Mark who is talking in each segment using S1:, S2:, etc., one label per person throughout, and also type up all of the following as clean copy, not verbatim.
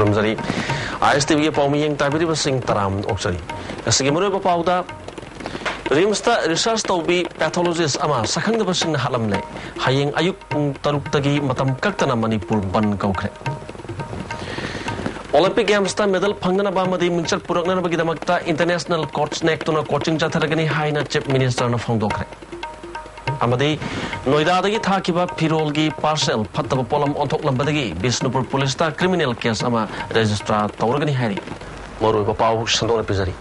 S1: Kurumzari ISTV Pomiyang Tabiri Sing Taram Oxari. Asigimuru Pauda Rimsta research Tobi pathologist Ama Sakang the Basing Halamle Haying Ayuk Tarutagi Matam Kaktana Manipur Ban Kaukre Olympic Games medal Pangana Bamadi Mixer Purana Bagidamakta International Coach Neck to coaching Jataragani Haina Chip Minister of Hongdokre Amadi Noida Takiba Pirolgi Parcel Pataba Polam Ontok Lambadagi Bisnupur Polista criminal case Ama Registrar Tauragani Hari Moru Pau Sandora Pizari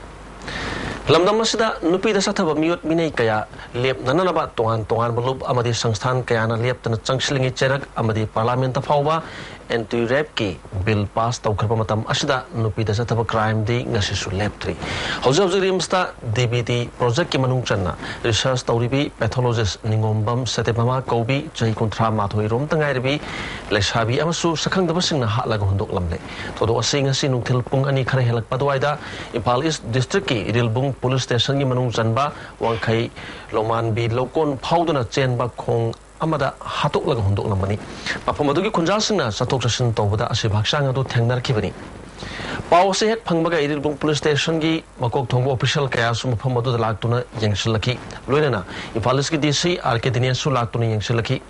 S1: Lamdamasida Nupi the Sataba Mute Mine Kaya Lep Nanaba Toan Toan Balub Amadi Sangstan Kayana Lep and Changsling Cherak Amadi Parliament of Hawa and to Repki Bill passed Taukramatam Ashida Nupi the Sataba crime di Ngashisu Leptri. House Rimsta DBT Project Kimanungchana Research Tauribi Pathologist Ningombam Setepama Kobi Jai Contra Matoi Rom Tangairibi Leshabi Amasu Sakang the Basing Halagundok Lamle. Todo a sing a sin Tilpung and Ikarhelak Paduaida Impal East District Idilbung Police Station Manung Zanba Wankai Loman B Lokon Powdana Chenba Kong Amada Hatok Lagundok Lamani. Papamadui Kunjasina Satok Shin Tovada Asibakshanga to Tangnar Kibani. Pau se hek phangbaga Idilbung Police Station gi makok thongbo official kaya sum phamadu laktuna yengsilaki loinana Impaliski DC RK Dinesu laktuna yengsilaki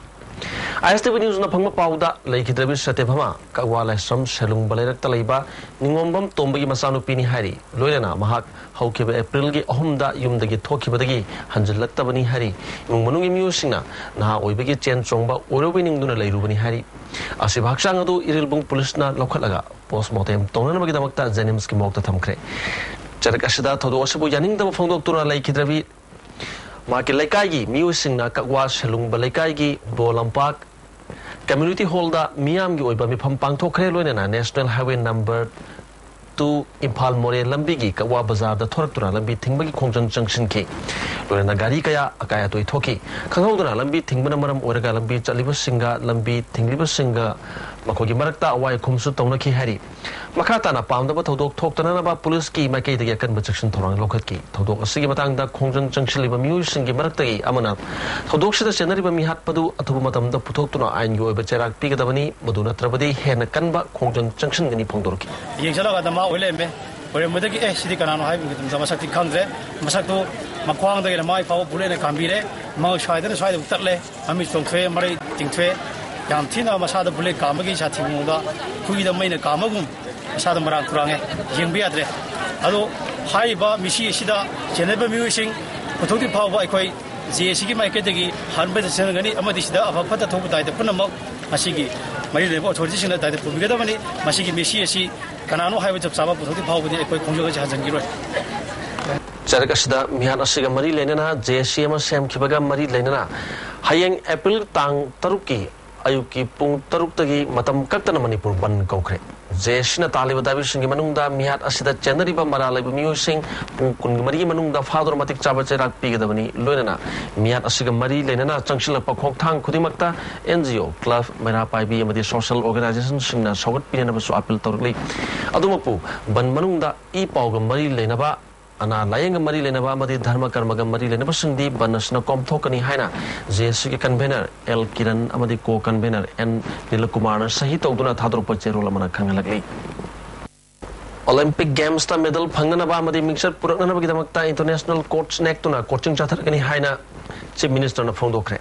S1: ISTV News na phangma pauda leikhidrabi satebhama kawala sam selung balerak talaiba ningombam tombagi masanu pini hari loinana mahak haukiba April gi ahumda yumdagi thokibadagi hanjilaktabani hari mungungi musingna na oibagi chen chongba orobiningduna leirubani hari asibhaksang adu Idilbung Police na lokhalaga postmortem tongna bagi damakta Jenims ki mokta thamkre charakasida thodo asibu yaningda phongdok tuna leikhidrabi Maki Laikagi, Musing na Kakwas, Helung Balaikagi, Bolampak, Community Holder, Miam Yoiba Mipampang Tokre na National Highway number 2 Impal More Lambigi, Kawa Bazar, the Tortura Lambi Tingbagi Kongjang Junction K. Lorena Garikaya, Akaya to Itoki, Kangodana Lambi Tingbanaram Orega Lambi, Chaliba Singa, Lambi, Tingliba Singa, Makogi Marakta, Awai Kumsu Tonaki Hari. Makatana Pound about Todok talked about police key, Maki the Yakan section Torang Lokaki, Todok Sigimatang, the Kongjang Junction Liba Musing Gimaraki, Amana, Todok the Senariba Mihapadu, Atumatam, the Putokuna, and you Becherak Pigadavani, Maduna Trabadi, Hena Kanba, Kongjang Junction, and Pondorki.
S2: Willembe, where Mudaki City Canano High with Masaki Kandre, Masako, Makwang, the Mai Power Bullet, Cambire, Mount Shide, Side of Tatle, Amiston Twe, Marie Tinctwe, Yantina, Masada Bullet, Kamagi, Chatimuda, Kui the main Kamagum, Masada Maran Kurange, Jimbiadre, Ado, Haiba, Mishi Shida, Geneva Musing, Pototi Power by Quay, Zesiki Maketegi, Hanbet Senagani, Amadisda, Apata Topa, the Punamok, Masigi, Marie tradition that the Pubigadamani, Masigi Mishi. Kanano highway of Saba Pototi Power with the Kongo Hazangiro.
S1: Charakashida, Mihanasiga Marie Lenana, JCM Sam Kibaga Marie Lenana, Hayang April Tang Taruki, Ayuki Pung Tarutagi, Matam Katana Manipur Ban Kokre. Jeshina Taliba Davising Manunda, Mihat Asida Generiba Marala Musing, Pungumari Manunda, Father Matic Chabacherak Pigadavani, Lunana, Miat Asiga Marie Lenana, Junction Pakok Tang Kudimakta, NGO, Club, Merapai Madi Social Organization, Sina, Sogat Pinanabasu Apple Torli, Adumapu, Ban Manunda, Epauga Marie Lenaba. Ana layang Marie Lenaba Madi Dharma Karmaga Marie Lenaba Sindi Banasna Com Tokani Haina, JSC convener, El Kiran Amadi Co convener, and Nilakumana Sahito Duna Tadropacherolamana Kangalagli. Olympic Games ta medal Panganaba Madi Mixer Puranabagidamakta International Coach Nectuna, coaching Chatarkani Haina, Chief Minister of Fondokre.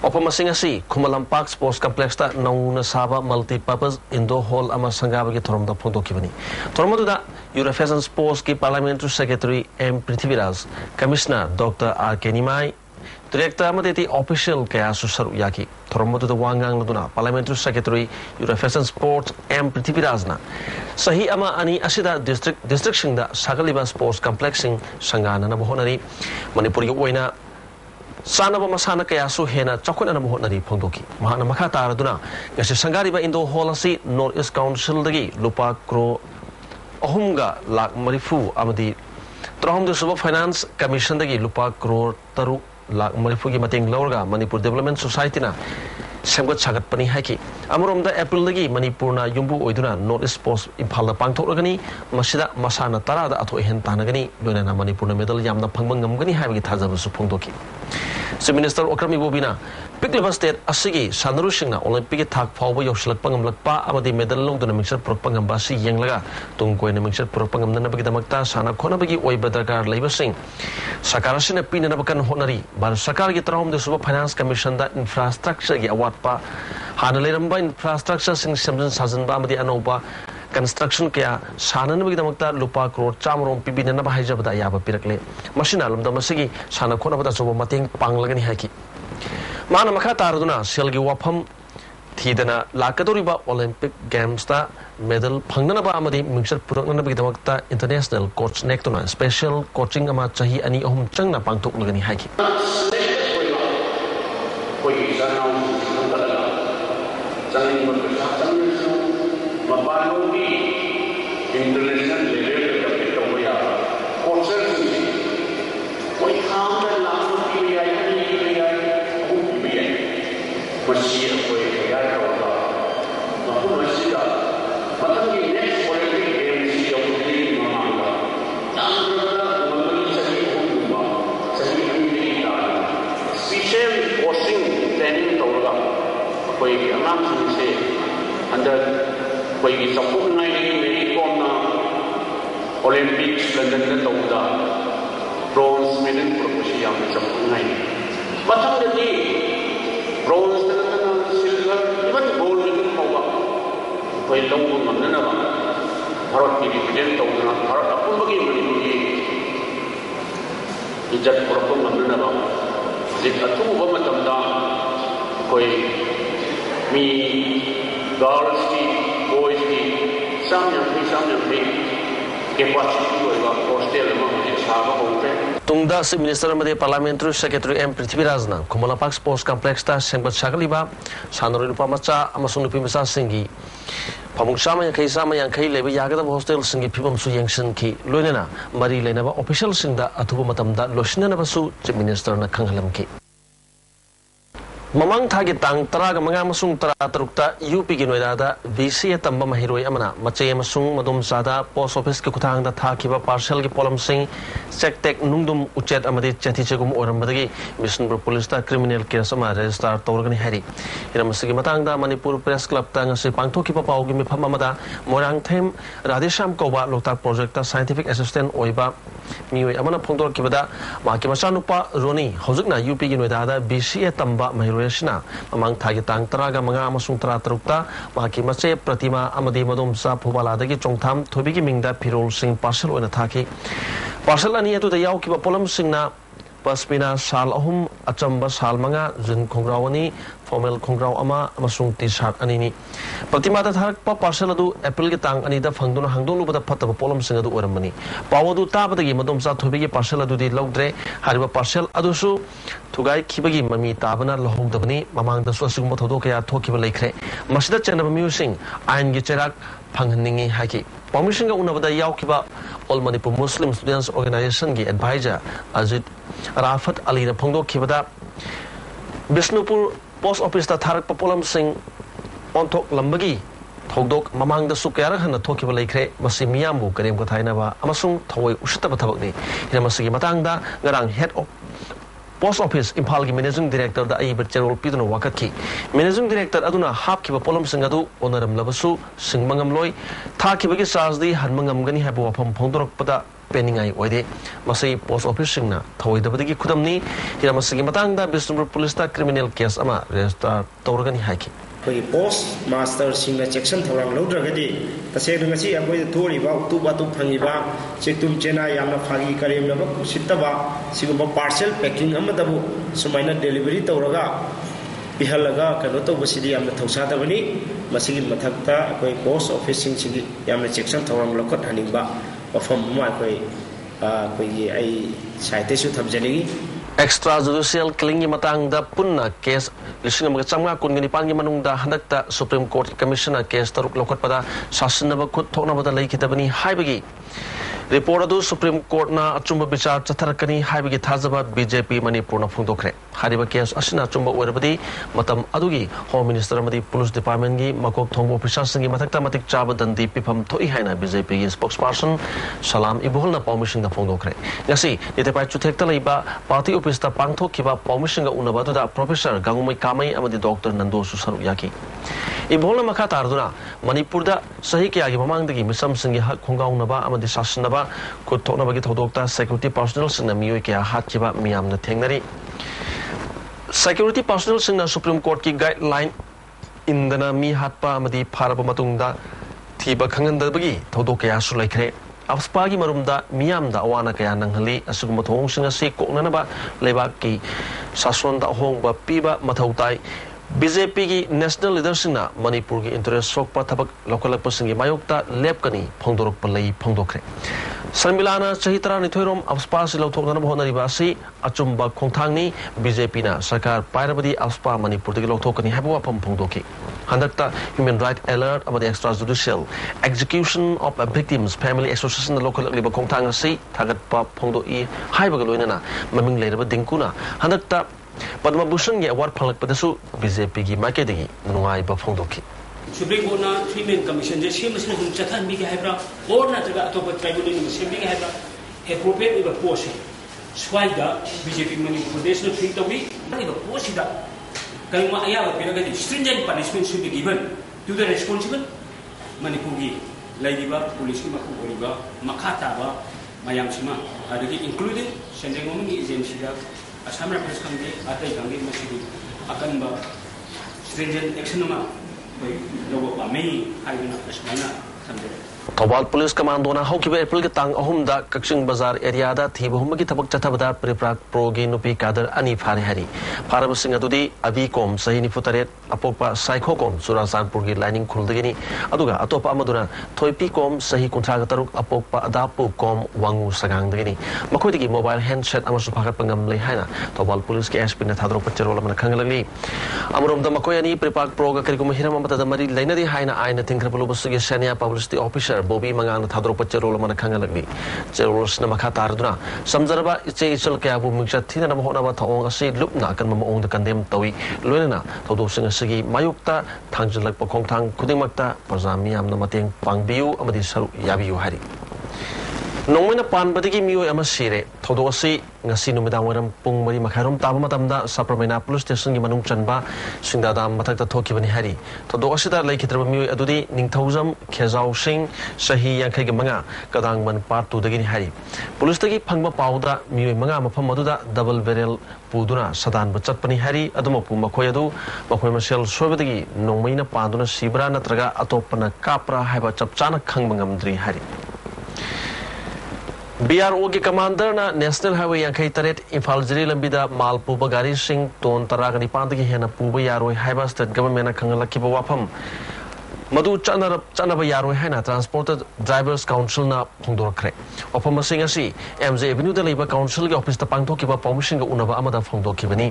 S1: Opamasingasi, Kumalampak Sports Complex ta Nauna Saba Multi-Purpose Indo Hall Amasangabagi Torom da Pondokivani. Tormoda, Eurofession Sports ki Parliamentary Secretary M. Prithviraj, Commissioner Dr. R. Kenimai, Director Amadeti Official Kayasu Saruyaki, Tormoda the Wangang Laduna, Parliamentary Secretary Eurofession Sports M. Prithvirajna, Sahi Ama Ani Asida District da Sagaliba Sports Complexing Sangana Nabohonari, Manipuri Waina. Sanaba Masana Kayasu Hena, Chokona Mohonari Pondoki, Mahana Makata Raduna, Yasi Sangariba Indo Holasi, North East Council Dagi, Lupa Kro Ohunga, Lak Marifu, Amadi, Trahom the Suba Finance Commission Dagi, Lupa Kro Taru, Lak Marifugi Mating Lorga, Manipur Development Society na, Semgot Sagat Pani Haki, Amurum the April Dagi, Manipurna, Yumbu Oiduna, North East Post, Impala Pangtoragani, Masida Masana Tarada Ato Hentanagani, Lunana Manipurna Medal Yamna Pangamangani, having it has a Supondoki. So Minister Okrami Bobina, Piklaba state asigi sanarusingna Olympic thak fawba yosilak pangamlakpa amadi medal longduna mingser purokpangamba si yenglaga tungkoina mingser purokpangamna bagdamakta sana khonabagi oiba darkar leibasing sakarasina pinana bakan honari bar sakar gi trawm de suba finance commission da infrastructure gi award pa hanaleramba infrastructure sing samjan sajanba amadi anoba construction kya sanana bagdamakta lupa crore chamrom pibina na bahijabada yaba pirakle machine alumda masigi sana khonabada suba mateng panglagani haki Mana makha taraduna selgi wafam thidana lakadoriba Olympic Games ta medal phangnanaba amadi mingser puraknanabagi damakta international coach nektuna special coaching ama chahi ani ahum changna pangthoklagani haiki
S3: Olympics London tawda bronze medal proportion yam chapungai mathang de bronze na silver even gold medal pawa koi longu manna ba bharat ki represent tawda bharat apun Manipuri ijat proper manna ba jik atu ba matamda koi mi girls ki boys ki samyam
S1: Tungda si Minister Madi Parliamentary Secretary M. Prithvirajna Kumalapak Sports Complex ta sengbat sakaliba sanori lupa macha amasung lupi misa singi pamung sama yang kai leba yagada hostel singi pibam su yangsin ki loinena mari leinaba official singda atubu matamda loshinana basu Chief Minister na kanghalam ki Mamang thagi tang taraga manga masung tara tarukta UP gi noida VC tamba mahiroi amana mache masung madum sada post office ki kuthang da thakiba parcel gi polam sing sektek nungdum uchet amadi chathi chegum orambadagi Bishnupur police ta criminal case ama register torgani hari iramsigi matang da Manipur press club ta ngasi pangthoki pa pau gi mifam amada morang them Radhesham koba loktak project ta scientific assistant oiba mioi amana phongdor ki bada ma ki masanupa Roni hojukna UP gi noida da VC tamba mahiroi Shina amang thagi tang taraga manga amasung tara tarukta maki mache pratima amadi madum sa phubaladagi chongtham thobigi mingda phirol sing parcel oina thaki parcel ani atu da yaw ki polam singna pasmina sal ahum achamba sal manga jin khongrawani formal khongraw ama amasung t-shirt ani ni pratima da tharak pa parcel adu April gi tang ani da phangduna hangdolu bada phataba polam sing adu oramani pawadu tabadagi madum sa thobigi parcel adu di logdre hariba parcel adu su thugai khibagi mami tabana lohongdabani mamang da su asugum thodo kaya thokiba laikre masida chenaba musing ain gi cherak phanghanningi haki permission ga unabada yaukiba All Manipur Muslim Students Organization gi advisor Ajit Rafat Ali na phongdo khibada Bishnupur post office ta tharak papolam sing onthok lambagi thodok mamang da sukyarak hana thokiba laikre masi miyambu karem ko thaina ba amasung thoi usitaba thabak ni ina masigi matang da ngarang head of Post Office Impal ki Managing Director da Aibat Cherol Piduna Wakaki Managing Director aduna hap ki polam singadu onaram labasu singmangam loi tha ki bagi sajdi hanmangam gani habu wafam phongdorok pada peningai oide masai post office singna thoi da badagi khudamni hira masigi matang da Bishnupur police ta criminal case ama register tawrgani haiki
S4: koi post master singna section thorang lodra-gadi tasek ngasi akoi thori ba tuba tu phangi ba chektum chena yamna phagi karem na ba sittaba sigumba parcel packing amadabu sumaina delivery tawraga pihalaga kano to basidi yamna thausa da bani masigi mathakta akoi post office sing sigi yamna section thorang lokot haning ba wafam ma akoi koi ai saite su thamjani
S1: extrajudicial killing gi matang da punna case lising ma chamga kun gani pan gi manung da handakta Supreme Court Commissioner case taruk lokot pada sasanaba khut thokna bada lai khitabani haibagi report adu Supreme Court na achumba bichar chatharakani haibagi thajaba BJP Manipur na phungdokre hariba case asina achumba oirabadi matam adugi Home Minister amadi Police Department gi makok thongbo officer singi mathakta matik chaba dandi pifam thoi haina BJP gi spokesperson Salam Ibuhol na permission na phungdokre ngasi itepai chuthekta leiba party office ta pangthokkiba permission ga unabadu da Professor Gangumai Kamai amadi Dr. Nando Susaru yaki Ibuhol na makha tarduna Manipur da sahi kya gi mamang dagi misam singi hak khongaunaba amadi sasnaba kuthonabagi thodokta security personnel singna miyoi kya hatchiba miyamna thengnari Security personnel singna Supreme Court ki guideline indana mi hatpa amadi pharaba matungda thiba khangandabagi thodok kya su laikre Afspa gi marumda miyamda awana kaya nanghali asuguma thong singa se koknanaba lebak ki saswanda hongba piba mathautai BJP ki national leader singna Manipur ki interest sokpa thabak local pasingi mayokta lepkani phongdorok palai phongdokre Sarmilana chahitara ni thoirom Afspa si lauthokna bhonari basi achumba khongthangni BJP na sarkar pairabadi Afspa Manipur ki lauthokani habwa phongdoki handakta human right alert amadi extrajudicial execution of a victims family association local liba khongthang si thagatpa phongdoi haibaga loinana maming leiraba dingkuna handakta Padma Bhushan ge award phalakpadasu BJP gi makedegi nungai ba phongdoki
S5: Supreme Court na 3-man commission je semasna hum chathan mi ge haibra or na taga atopa tribunal ni sem mi ge haibra appropriate ba post swaida BJP Manipur Pradesh no think tawi ni ba post da kaima aya ba piraga stringent punishment should be given to the responsible Manipur gi laiba police ki maku oriba makhata ba mayam sima adagi including sending on the agency da Assam representative atai gangi masidi akan ba stringent action ma bai logo ba mai aibuna asmana samjare
S1: Thobal Police Commando na hokiba April ki tang ahumda Kakshing Bazar area da thiba humagi thabak chathabada priprak progi nupi kadar ani phare hari pharab sing adudi abi kom sahi ni futaret apokpa saikho kom Surasanpur gi lining khuldagini aduga atopa amaduna thoipi kom sahi kunthra ga taruk apokpa adapu kom wangu sagang dagini makhoi mobile handset amasu phagat pangam lei haina Thobal Police ki SP na thadro pachero lamana khangalali amrom da makhoi ani priprak proga karikum hiram amata da mari leinadi haina aina tingrapulu busugi senior publicity officer Bobby Mangang Thadro Pachero Lamana Kangalagli Zeros Namaka Tarduna Samzaraba Iche Ichel Kabu Mikshatina Mahonaba Tong Asi Lupna kan Mamong the Condemned Tawi Luena Todo Singa Sigi Mayukta Tangelak Pokongtang Kudimakta Pazamiam Namating Pangbiu Amadi Saru Yabiu Hari Nomina Pan Badigi Mio Amasire Todosi Nasi Numidam Pung Mari Makarum Tamatamda Sapramena Police Station Manung Chanba Sindada Mataka Toki Hari Todosida Lake Tramu Adudi Ningtozam Kezau Sing Sahi Yankagamanga Kadang Man Part to the Gini Hari Police Tagi Pangma Pauda Mio Manga Mapamaduda Double Barrel Puduna Sadan Bachapani Hari Adumapu Makoyadu Makoy Marshal Sobadagi Nomina Panduna Sibra Natraga Atopana Capra Haba Chapchana Kangmangam Dri Hari BRO के commander ना national highway यांखई तरेट Imphal जिले लंबीदा माल पुबा गाड़ी सिंह तोन तरागनी पांदगी हेना पुबा यारोय हाईबा state government खंगलकिबा वाफम मधु चनब यारोय हाइना transport drivers council ना फोंदोरखरे वाफम सिंह असि MJ Avenue दा लेबा council के ऑफिस ता पांगथोकिबा परमिशन गा उनबा अमदा फोंदोकिबनी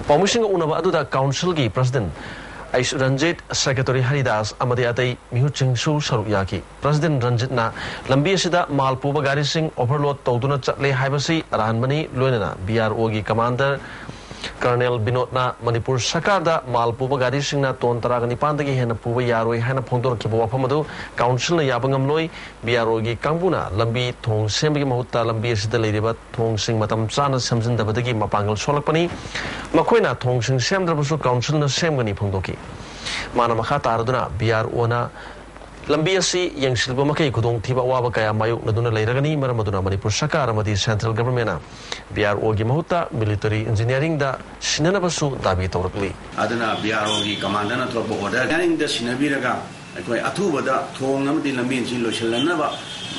S1: परमिशन गा उनबा अदुदा काउंसिल की president Aish Ranjit Secretary Haridas Amadi Atai Mihuching Su Saruyaki President Ranjit na Lambi Sida Malpuba Gari Singh overload Toduna Chatle Haibasi Ranmani Luenana BRO gi Commander Colonel Binodna Manipur Sakarda Malpuba Gari Singh na Ton Taragani Pandagi Hena Puba Yaroi Hana Pondor Kibawapamadu Council na Yabangam Loi BRO gi Kangpuna Lambi Thong Sembi Mahuta Lambi Sida Ladiba Thong Sing Matam Sana Samsin Dabadagi Mapangal Solakpani Makoina Thong Sing Sem Drabusu Council na Semgani Pondoki Mana Makha Taraduna BRO na Lambi asi yang silba makai kudong tiba waba kaya mayuk naduna lairagani maramaduna Manipur Sakar amadi central government BRO gi mahuta military engineering da sinana basu dabi tawrakli
S6: adana BRO gi commander na tropo order ganing da sinabiraga akoi athuba da thong amadi lambi sin loisalna ba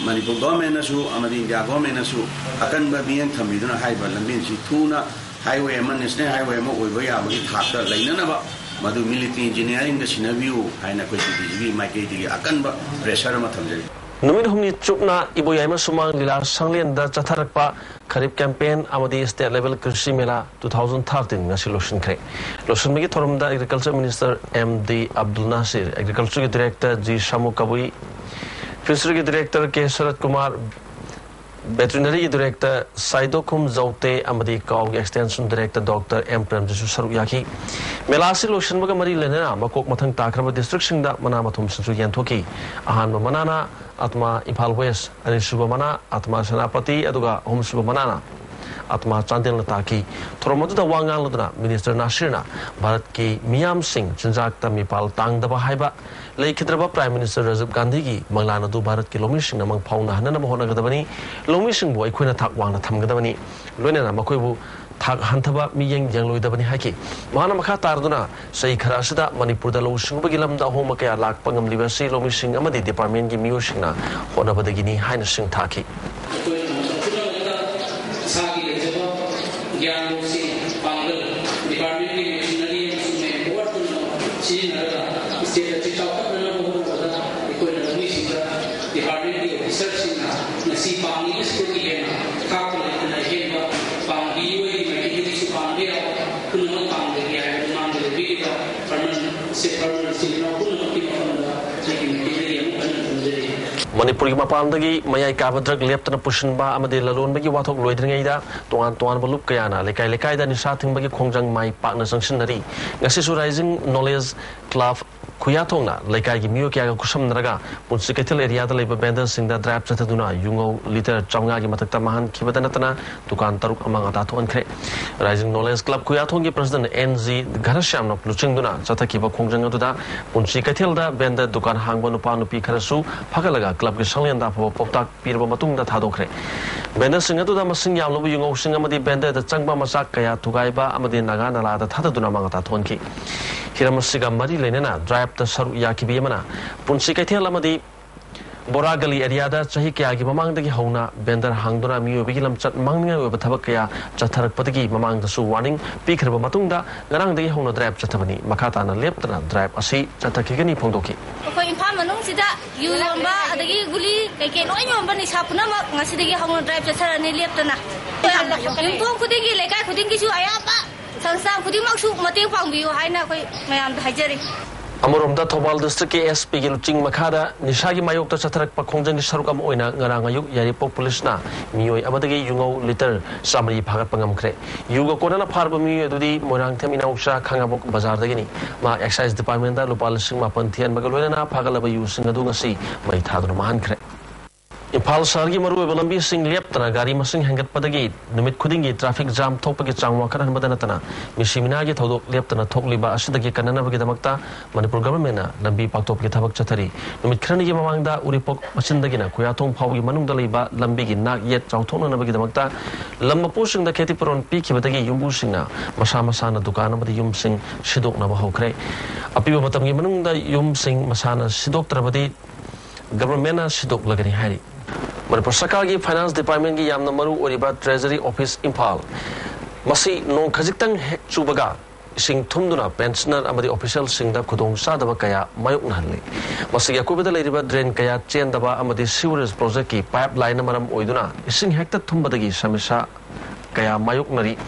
S6: Manipur government na su amadi India government na su akan ba biang thamiduna haiba lambi si thuna highway man national highway ma oiba ya bagi thakta lainana ba Madu military engineering da sinabiu aina ko CDB maike digi akan ba pressure ma thamjari
S1: Numid humni chupna iboyama sumang lila sanglen da chatharakpa kharif campaign amadi state level krishi mela 2013 ngasi lotion kre lotion megi thorumda agriculture minister MD Abdul Nasir agriculture director G Shamu Kabui fishery director K Sarat Kumar Veterinary Director Saidokum Zote Amadi Kau Extension Director Dr. April Saruyaki Melasi Lotion Magamari Lena Makok Matang Takraba District Singda Manamatum Sansu Yantoki Ahan Manana Atma Impal West Anisubamana Atma Sanapati Aduga Home Subamanana Atma Chandil Nataki Toromoda Wangan Ludna Minister Nashirna Bharat ki Miyam Singh Chinjakta Mipal Tang Daba Haiba Laikidraba Prime Minister Rajiv Gandhi ki Manglana du Bharat ki Lomising namang Pauna Hanana Mohona Gadabani Lomising boy Quina Takwana Tam Gadabani Lunena Makoibu Tak Hantaba Miyang Yang Luidabani Haki Mahana Maka Tarduna Say Karasida Manipur the Losing Bagilam da Homaka Lak Pangam Livasi Lomising Amadi Department gi Miyushina Hona Badagini Haina Sing Taki Manipuri Mapandagi, Mayai Kavadrak, Leptana Pushinba, Amadi Lalun Bagi Watok Loidringa, Tuan Balup Kayana, Lekai Lekai, than Shating Bagi Kongjang, my partner sanctionary. Nasisu Rising Knowledge Club Kuyatona, Lekai Mukia Kusam Naga, Punsikatil area the labor benders in the drap Sataduna, Yungo, Liter Changagi Matatamahan, Kibatanatana, Tukan Taruk among Atato and Kre. Rising Knowledge Club Kuyatongi President NZ Garasham of Luchingduna, Satakiba Kongjanga, Punsikatilda, Bender Dukan Hangbanupanu Pikarasu, Pakalaga, Club Gisalian for Poptak Pirbamatunda Tadokre. Bender Singatuda Masinga Lobu Yungo Singamadi Bender, the Changba Masakaya, Tugaiba, Amadi Nagana, the Tataduna Mangatatonki. Hiramasiga Madi Lenena, drive the Saru Yakibimana, Punsikatil Amadi. Boragali Ariada, Chahikia, Mamang the Hona, Bender Hangdona, Mu Vigilam Chat Manga over Tabakaya, Chatarak Pataki, Mamang the Su warning, Pikar Matunda, Garang the Hona drive Chatabani, Makata and Leptana, drive Asi, Chatakigani Pondoki.
S7: In Pamanung Sida, you Lamba, the Guli, they can only on Banis Hapunama, Nasidi Hona drive Chatar and Leptana. You don't put it like I couldn't get you Ayapa, Sansa, could you Masu, Mati Pambi, Haina, my Hajari. Amoromda Tobal District SP Luching Makada, Nishagi Mayok Chatarak Pakonjan Sharukam Oina, Garangayuk, Yari Populishna, Mio Amadagi, Yungo, Litter, Samari Pagapangamkre. Yugo Korana Parbami, Dudi, Morang Temina Usha, Kangabok, Bazar Dagini, Ma Excise Department, Lupal Singma Pantian, Magalena, Pagalaba, using a Dungasi, my Tadro Mahankre. Impal Sargi Maru Balambi Sing Leptana, Gari Masing Hangat Padagi, Numit Kudingi, traffic jam, Topaki Changwaka and Madanatana, Mishiminagi Todok Leptana, Tokliba, Ashidaki Kanana Vidamakta, Manipur government, Nambi Paktok Kitabak Chatari, Numit Kranigi Mamanga, Uripok, Machindagina, Kuyaton Pawi Manundaliba, Lambigi, not yet Chautona Navidamakta, Lamba pushing the Ketipuron Piki Batagi Yumbusina, Masama Sana Dukana, the Yum Sing, Shidok Navahokre, Apiba Batami Manunda, Yum Sing, Masana, Shidok Travadi, government Shidok Lagani Hari. Manipur Sarkargi Finance Department gi yamna maru oriba Treasury Office Impal masi nong khajitang chubaga sing thumduna pensioner amadi official singda khudong sadaba kaya mayok nahalli masi yakubeda leiriba drain kaya chendaba amadi sewerage project ki pipeline maram oiduna ising hekta thumbadagi samisa kaya mayok nari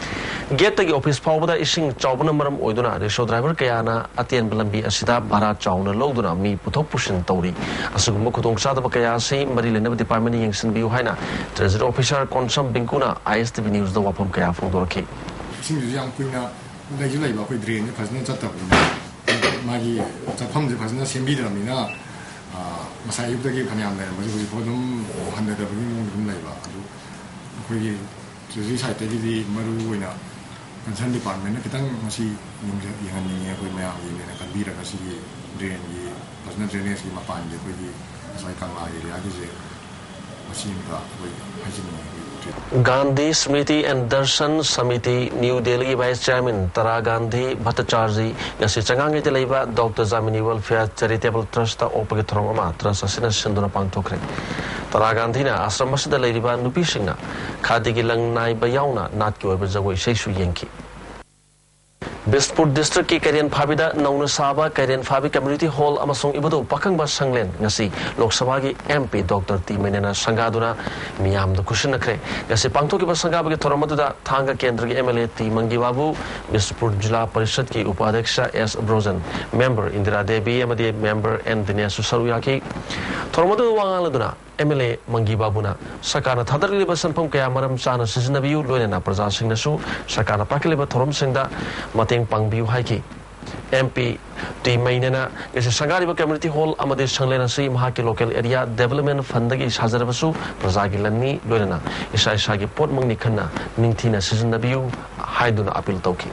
S7: gate tagi office pawbada ising chawbana maram oiduna rickshaw driver kaya na atien balambi asida bhara chawna loduna mi puthok pushin tawri asugumba khudong sadaba kaya se mari lenaba department yengsin biu haina treasury officer konsam binkuna ISTV news da wapam kaya phongdorki
S8: ising yang puina lagi lai ba khoi drain phasna chatta magi chapam je phasna sembidramina masai yubdagi khanyam lai mari bodum handa da bugin lai ba khoi Jadi saya tadi di Maruina, concern department kita masih yang ini aku melihat ini kan bira kasih drain di, pasnya drainnya sih mapan je, aku di saya kan lagi dia aja sih masih minta aku haji
S1: Gandhi Smriti and Darshan Samiti New Delhi Vice Chairman Tara Gandhi Bhattacharjee ngasi changang ite leiba Dr. Jamini Welfare Charitable Trust ta opagi thorong ama trust asina sinduna pangthokre Tara Gandhi na ashram masida leiriba nupi singna khadi gi lang nai ba yauna nat ki oiba jagoi seisu yenki Bispur District ki Karian Phabida Nauna Saba Karian Phabi Community Hall amasong ibado pakangba sanglen ngasi Lok Sabha gi MP Dr. T Menena Sangaduna miyam da kushin nakre ngasi pangthoki ba sangaba gi thoramatuda thanga kendra gi MLA T Mangi Babu Bispur Jila Parishad ki Upadhyaksha S Brozen member Indira Devi amadi member N Dinesh Saruyaki thoramatuda wangaladuna MLA Mangi Babuna Sakana Thadari Sanpam Kaya Maram Sana Sisinabiu Loina Praza Singnasu Sakana Pakiliba Thorum Singda Mating Pangbiu Haiki MP T Mainena is a Sangariba Community Hall Amadi Sanglena Si Mahaki Local Area Development Fundagi Hazarabasu Prazagi Lani Loina Isai Sagi Port Mangnikana Nintina Sisinabiu Haiduna Apil Toki.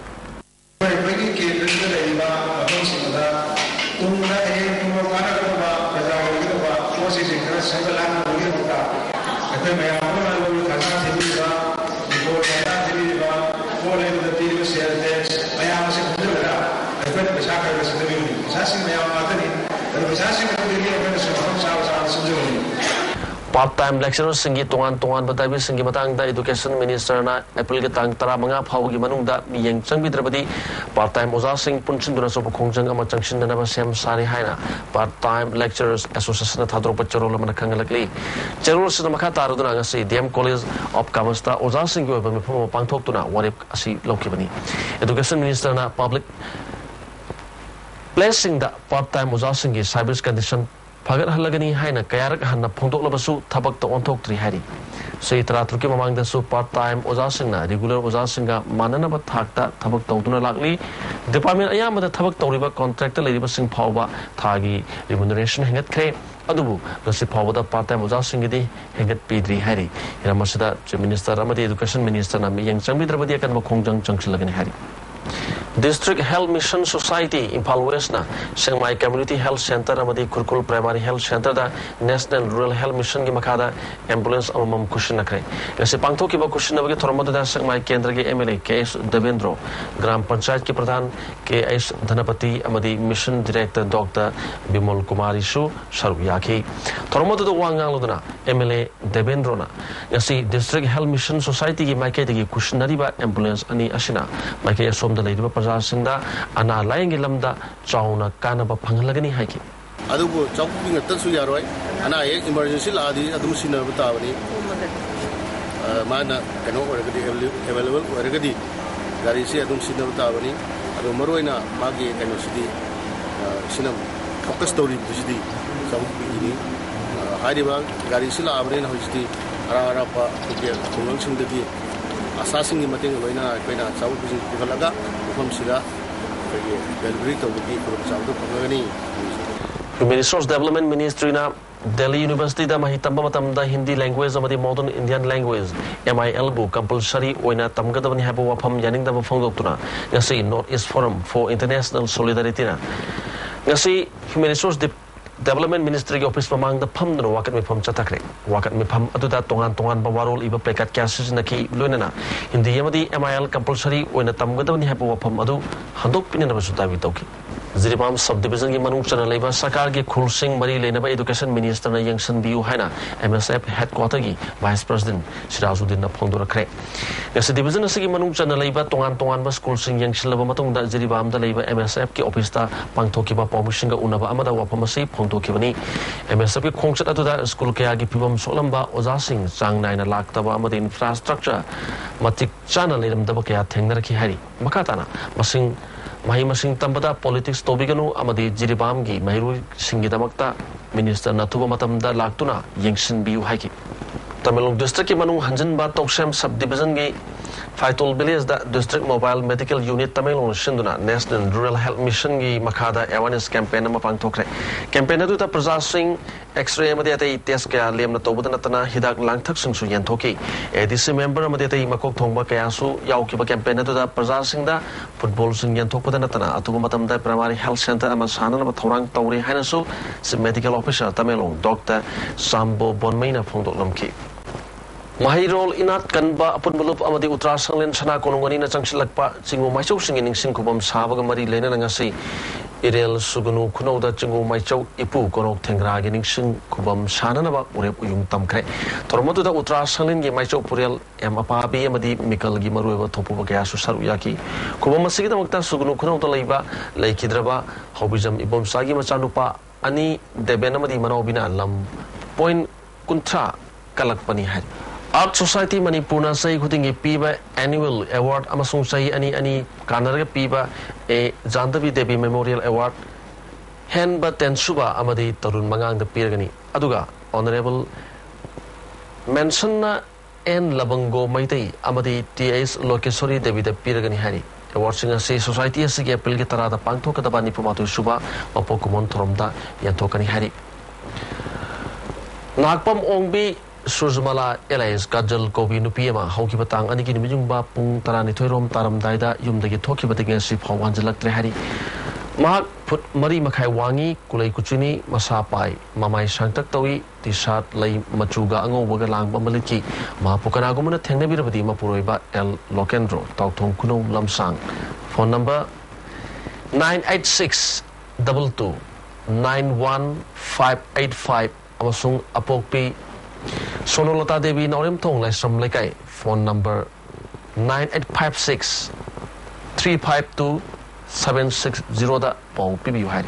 S1: Part-time lecturer Singi Tuan Batabi Singi Matang da Education Minister na April Getang Tara Manga Pau Gimanung da Miyang Changbi Drabadi Part-time Oza Sing Punchin Duna Sopo Kongjang Ama Changshin Dana Basem Sari Haina Part-time Lecturers Association Thadro Pacharo Lamana Kangalakli General Sinamaka Taraduna Ngasi DM College of Commerce ta Oza Sing Yo Bami Pamo Pangthok Tuna Warip Asi Lokibani Education Minister na Public Placing the part-time Oza Singi Cyber Condition Pagat Halagani Haina Kayarak Hana Pondok Labasu Tabak to Ontok Tri Hari. Say Tratrukim among the su part-time Ozasina, regular Ozasinga, Manana Batakta, Tabak Totuna Lakli, Department Ayama the Tabak Toriba contractor Lady Basing Pawa, Tagi, remuneration Hangat Kre, Adubu, Gasi Pawa the part-time Ozasingidi, Hangat Pedri Hari, Yamasada, Minister Ramadi Education Minister Nami Yang Sambidrabadia and Makongjang Junction Lagan Hari. District Health Mission Society in Palwesna, Sengmai Community Health Center, Amadi Kurkul Primary Health Center, the National Rural Health Mission Gimakada, Ambulance Amam Kushinakre. As a Pangtoki Bakushinavi Tormoda Sengmai Kendra MLA, K.S. Devendro, Gram Panchayat Ki Pradhan, K.S. Dhanapati, Amadi Mission Director Dr. Bimol Kumari Shu, Sharuyaki. Tormoda Wangaludana, MLA Devendrona. Yasi District Health Mission Society Gimakati Kushinariba Ambulance Ani Ashina, Mike Som the Lady Sinda, Ana lying in Lamda, Chauna Kanaba Pangalagani hiking.
S9: Adubu, chopping a Tatsuya, and I emergency ladi, Adusina Butavani, Mana, and over available, Regadi, Garisi Adusina Butavani, Adumaroina, Magi, and City, Sinam, Caucastori, City, South Beginning, Hadiba, Garisila, Abrin, Hosti, Arapa, Convention the Assassin in Mating Lena, South Balaga, from Sida, Belgrito would be from South Pagani.
S1: Human Resource Development Ministry na Delhi University da mahitamba matamda Hindi language amadi modern Indian language MIL bu compulsory oina tamgadabani haba wafam yaning da phangdoktuna ngasi North East Forum for International Solidarity na ngasi Human Resource Development Ministry office mamang da pham no wakat mi pham chatakre wakat mi pham aduda tongan bawarol iba plekat cases na ki loinana Hindi amadi MIL compulsory oina tamgadabani haba wafam adu handok pinena basuta bitauki Ziribam subdivision ki manung chana leba sakar ki khulsing mari lenaba education minister na yangsan biu haina MSF headquarter ki vice president Sirajuddin na phongdura khre yasa division asigi manung chana leba tongan ba school sing yangsil laba matong da Ziribam da leba MSF ki office ta pangthoki ba permission ga unaba amada wapam asi phongthoki bani MSF ki khongchat atu da school kaya ki pibam solamba oja sing chang naina laktaba amada infrastructure matik chana leram da ba kaya thengnar ki hari makatana masing Mahi masing tambada politics tobiganu amadi Jiribam gi Mahiru Singidamakta Minister Natuba Matamda Laktuna Yangsin Biu Haiki. Tamilong District ki manung Hanjin ba Tokshem subdivision gi Faitol Village da District Mobile Medical Unit Tamilong Shinduna National Rural Health Mission gi Makada awareness campaign na mapang tokre. Campaign atu ta Praja Singh X-ray amadi atai test kaya lem na tobudan atana hidak langthak sing su yan thoki. ADC member amadi atai makok thongba kaya su yauki ba campaign atu ta Praja Singh da football sing yan thokpadan atana atuba matam da primary health center ama sana na thorang tawri haina su medical officer Tamilong Dr. Sambo Bonmaina phongdok lamki. Mahirol inat kanba apun bulup amadi utra sanglen sana konongani na changsilakpa chingu maichau singin sing kubam sabaga mari lena ngasi irel sugunu kuno da chingu maichau ipu konok thengra gi sing kubam sana na ba urep uyung tamkre tormodu da utra sanglen gi maichau purel em apa bi amadi mikal gi maru ba thopu ba kya su saru yaki kubam masigi da makta sugunu kuno da leiba leikidraba hobijam ibom sagi machanupa ani deben amadi manobina lam point kuntra kalakpani hai Art Society Manipur say Hutingi Piba Annual Award Amasung Say Ani Kanaraga Piba a Jandavi Devi Memorial Award Hen Ba Ten Suba Amadi Tarun Mangang the Pirgani Aduga Honorable Mention N Labango Maitei Amadi T.S. Lokesori David Piragani Hari. Watching a say society as a Pilgitara the Panto Katabani Pumato Suba or Pokemon Tromda Yantokani Hari. Nakpam Ongbi Suzmala Elias Kajal Kobi Nupiema, Hoki Batang, Aniki Mijumba, Pung Tarani Torom, Taram Daida, Yum the Toki Batagan Ship, Hawanjalak Trehari. Mark put Mari Makai Wangi, Kulay Kuchini, Masapai, Mamai Shantak Tawi, Tishat Lay Machuga Ango Wagalang Bamaliki, Mapukanagumana Tenebirabadi Mapuriba El HELENDRO, Tautong Kuno Lamsang. Phone number 986 22 91585 Amasung Apokpi Sonolata Devi Norim Tong Lesram Lekai. Phone number 9856 352 760 da pau PBU hari.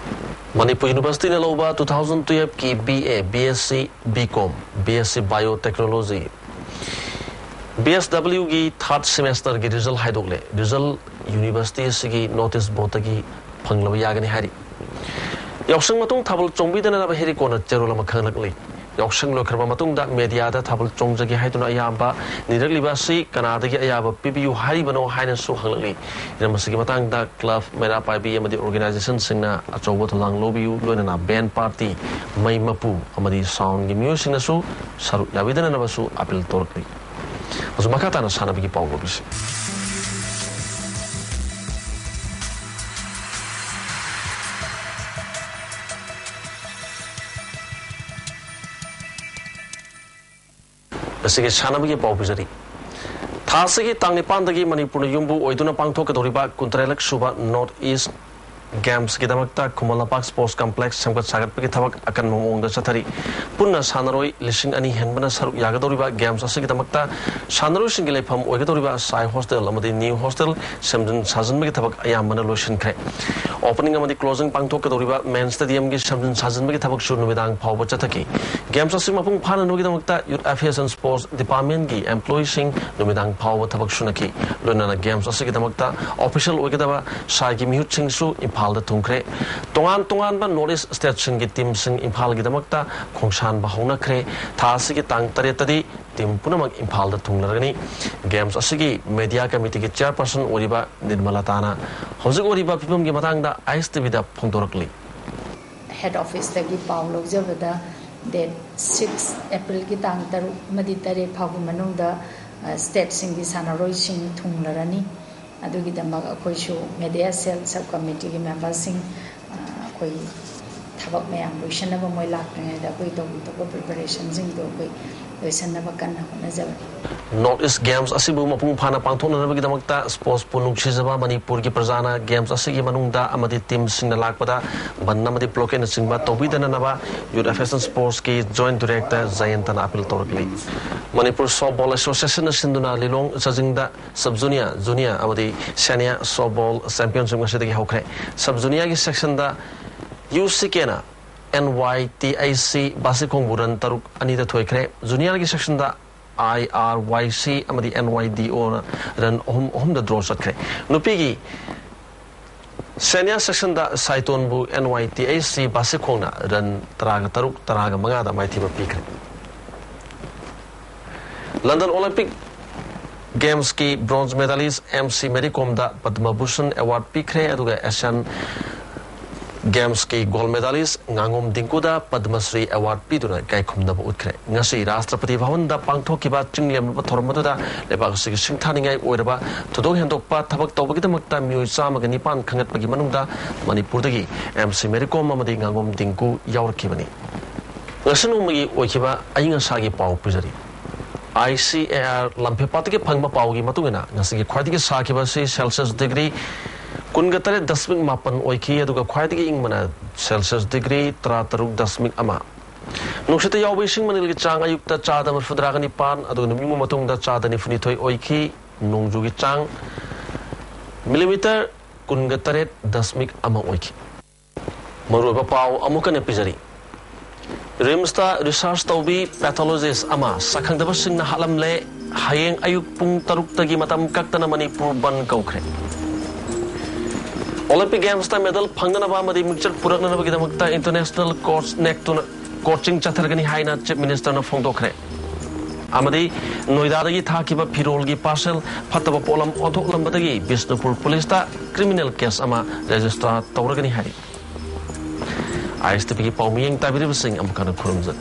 S1: Manipur University na loba 2012 ki BA, BSc, BCom, BSc Biotechnology. BSW ki third semester ki result haidokle. Result University sigi notice board ki phanglawa yagani hari. Yaksang matung thabul chongbi dana ba heri kona cherola makhanglakli. Yaksang lokharba matung da media da thabul chongjagi haiduna ayamba niragli si Canada ki ayaba PBU hari bano haina su hanglakli. Ina masigi matang da club mera paibi amadi organization singna achobo tholang lobiu loina band party MAIBAM amadi sound gi music na su saru yabidana na basu appeal torkli. Asu makata na sana bigi pau gobisi. Sige Chanabigi Bobizari. Tasiki Tangi Pandagi Manipur Yumbu, Oiduna Pangtoka Doriba, Kuntrelek Suba, Northeast Games Gidamakta, Kumalapak Sports Complex, Samkat Sagat Pikitabak, Akan Mong the Satari, Puna Sanaroi, Lishing Ani Henbana Saru Yagadoriba, Games Asigidamakta, Sanaro Singilepam, Oigadoriba, Sai Hostel, Amadi New Hostel, Samden Sazan Mikitabak, Ayamana Lotion Cre. Opening Amadi closing Pangtoka Doriba, Man Stadium Gish Samden Sazan Mikitabak Shunumidang Power Chataki. Games Asimapung Pana Nugidamakta, Youth Affairs and Sports Department Gi, Employee Sing, Numidang Power Tabak Shunaki, Lunana Games Asigidamakta, Official Oigadaba, Shagi Muting Su, Impal the Tungkre, Tongan Ban Norris State Singi Tim Sing Impal Gidamakta, Kongshan Bahona Kre, Tasiki Tang Taretadi, Tim Punamak Impal the Tunglani, Games Asigi, Media Committee Chairperson Oriba, Nidmalatana, Hosig Oriba Pipum Gimatanga, Ice Divida Pondorakli.
S10: Head Office Tagi Paulo Javada, date 6 April Kitang Taru Maditare Pagumanung the State Singi Sanaroi Sing Tunglarani. Adugidamag akoy show media cell subcommittee members sing akoy thabak mayam loisanaba moi lakngai da akoy to preparation sing do akoy loisanaba kanna honajaba
S1: Northeast Games asibu mapung phana pangthona nabagidamagta sports punung chizaba Manipur ki prajana games asigi manungda amadi team singna lakpada bannamadi block na singba tobidana naba Youth Affairs and Sports ki joint director Zayantana appeal torkli Manipur Softball Association sinduna lilong sajingda sub junior amadi senior softball championship ngasidagi hokre sub junior ki section da UCK na NYTAC basikong buran taruk anita thoikre junior ki section da IRYC amadi NYDO ran hom the draw sakre nupigi senior section da saiton bu NYTAC basikong na ran taraga taruk taraga manga da maithiba pikre London Olympic Games ki bronze medalist MC Mericom da Padma Bhushan award pikre aduga Asian Games ki gold medalist Ngangom Dingkuda Padma Shri award piduna kaikhum da utkre ngasi Rashtrapati Bhavan da pangthokiba chinglem thormadu da lebak sig singthaningai oiraba thodok hendokpa thabak tawbagidamakta mioi chamagani pan khangatpagi manungda Manipur dagi MC Mericom amadi Ngangom Dingku yaurkibani ngasanumagi oikiba ainga sagi pau pujari ICAR Lampepatiki Pangma Paugi Matugina, Nasiki Quatiki Sakibasi, Celsius degree, Kungatare Dasming Mapan Oiki, Aduga Quatiki Ingmana, Celsius degree, Trataruk Dasming Ama. Nushita Yawishing Manili Chang, Ayukta Chadam Fudragani Pan, Adunum Matung da Chadani Funitoi Oiki, Nungjugi Chang, millimeter Kungatare Dasmik Ama Oiki. Maruba Pau Amukan Epizari. Rimsta research taubi pathologist ama sakhang daba singna halamle hayeng ayuk pung taruk tagi matam kaktana Manipur ban kaukre Olympic Games ta medal phangna ba madi mixture purakna ba gidamakta international course neck to coaching चथरगनी हाइना chief minister न फोंदोखरे amadi noidadagi thakiba phirolgi parcel phataba polam othoklambatagi Bishnupur police ta criminal case ama register tawragani hai ISTV ki paumiyeng tabirib sing amkana khurumjat